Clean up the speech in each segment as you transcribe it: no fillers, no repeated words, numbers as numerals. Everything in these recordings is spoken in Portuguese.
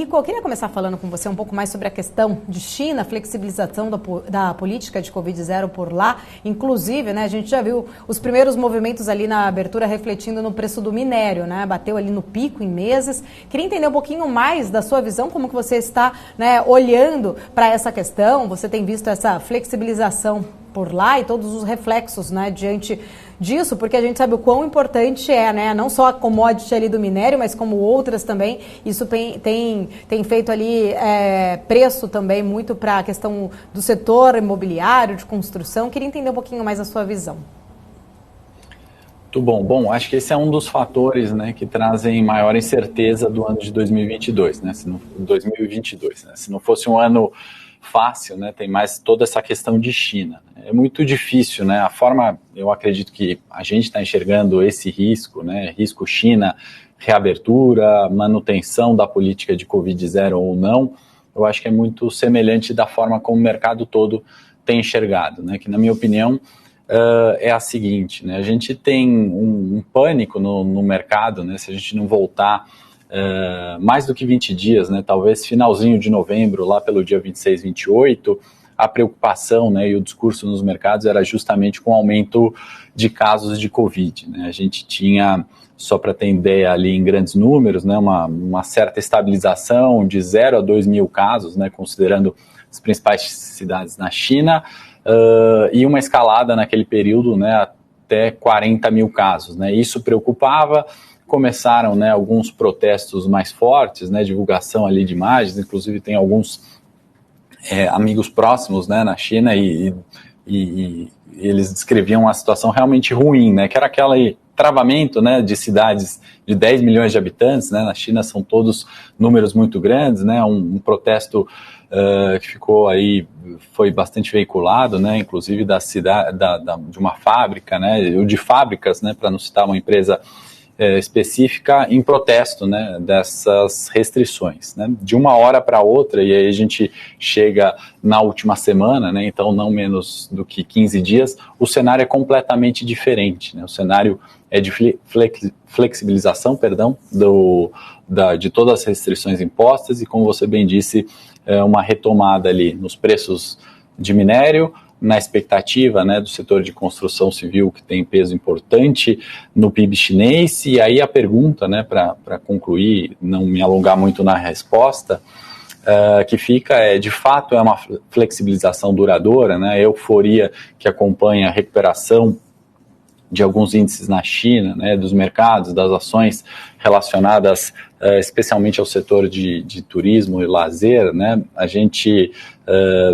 Nico, eu queria começar falando com você um pouco mais sobre a questão de China, flexibilização da política de Covid-0 por lá. Inclusive, né, a gente já viu os primeiros movimentos ali na abertura refletindo no preço do minério, né? Bateu ali no pico em meses. Queria entender um pouquinho mais da sua visão, como que você está, né, olhando para essa questão. Você tem visto essa flexibilização por lá e todos os reflexos, né, diante disso, porque a gente sabe o quão importante é, né, não só a commodity ali do minério, mas como outras também. Isso tem feito ali preço também muito para a questão do setor imobiliário, de construção. Queria entender um pouquinho mais a sua visão. Muito bom. Bom, acho que esse é um dos fatores, né, que trazem maior incerteza do ano de 2022, né, 2022, né, se não fosse um ano fácil, né, tem mais toda essa questão de China. É muito difícil, né, a forma, eu acredito que a gente está enxergando esse risco, né, risco China, reabertura, manutenção da política de Covid-0 ou não, eu acho que é muito semelhante da forma como o mercado todo tem enxergado, né, que na minha opinião é a seguinte, né, a gente tem um pânico no mercado, né, se a gente não voltar mais do que 20 dias, né, talvez finalzinho de novembro, lá pelo dia 26, 28, a preocupação, né, e o discurso nos mercados era justamente com o aumento de casos de Covid, né. A gente tinha, só para ter ideia ali em grandes números, né, uma certa estabilização de 0 a 2 mil casos, né, considerando as principais cidades na China, e uma escalada naquele período, né, até 40 mil casos, né. Isso preocupava. Começaram, né, alguns protestos mais fortes, né, divulgação ali de imagens, inclusive tem alguns amigos próximos, né, na China e eles descreviam uma situação realmente ruim, né, que era aquele travamento, né, de cidades de 10 milhões de habitantes, né, na China são todos números muito grandes, né, um protesto que ficou aí, foi bastante veiculado, né, inclusive da cidade, de uma fábrica, né, ou de fábricas, né, para não citar uma empresa específica em protesto, né, dessas restrições, né, de uma hora para outra, e aí a gente chega na última semana, né, então não menos do que 15 dias, o cenário é completamente diferente, né, o cenário é de flexibilização, de todas as restrições impostas e, como você bem disse, uma retomada ali nos preços de minério, na expectativa, né, do setor de construção civil, que tem peso importante no PIB chinês. E aí a pergunta, né, para concluir, não me alongar muito na resposta, que fica de fato, é uma flexibilização duradoura, né, a euforia que acompanha a recuperação de alguns índices na China, né, dos mercados, das ações relacionadas especialmente ao setor de turismo e lazer, né, a gente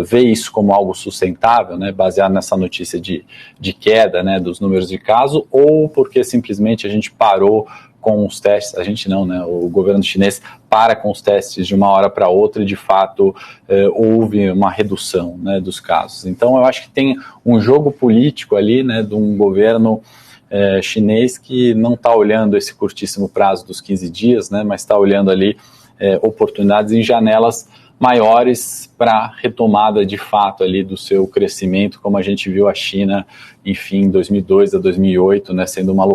vê isso como algo sustentável, né, baseado nessa notícia de queda, né, dos números de casos, ou porque simplesmente a gente parou com os testes, a gente não, né, o governo chinês para com os testes de uma hora para outra e de fato houve uma redução, né, dos casos. Então eu acho que tem um jogo político ali, né, de um governo chinês que não está olhando esse curtíssimo prazo dos 15 dias, né, mas está olhando ali oportunidades em janelas maiores para retomada de fato ali do seu crescimento, como a gente viu a China, enfim, 2002 a 2008, né, sendo uma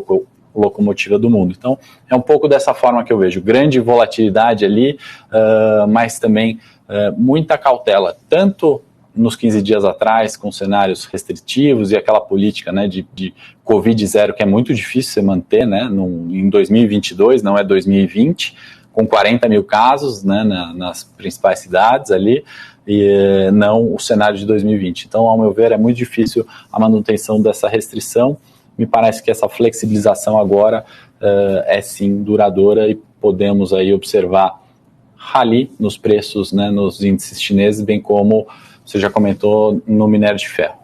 locomotiva do mundo. Então, é um pouco dessa forma que eu vejo, grande volatilidade ali, mas também muita cautela, tanto nos 15 dias atrás, com cenários restritivos e aquela política, né, de Covid-0, que é muito difícil você manter, né, em 2022, não é 2020, com 40 mil casos, né, nas principais cidades ali, e não o cenário de 2020. Então, ao meu ver, é muito difícil a manutenção dessa restrição. Me parece que essa flexibilização agora é sim duradoura e podemos aí observar rally nos preços, né, nos índices chineses, bem como você já comentou no minério de ferro.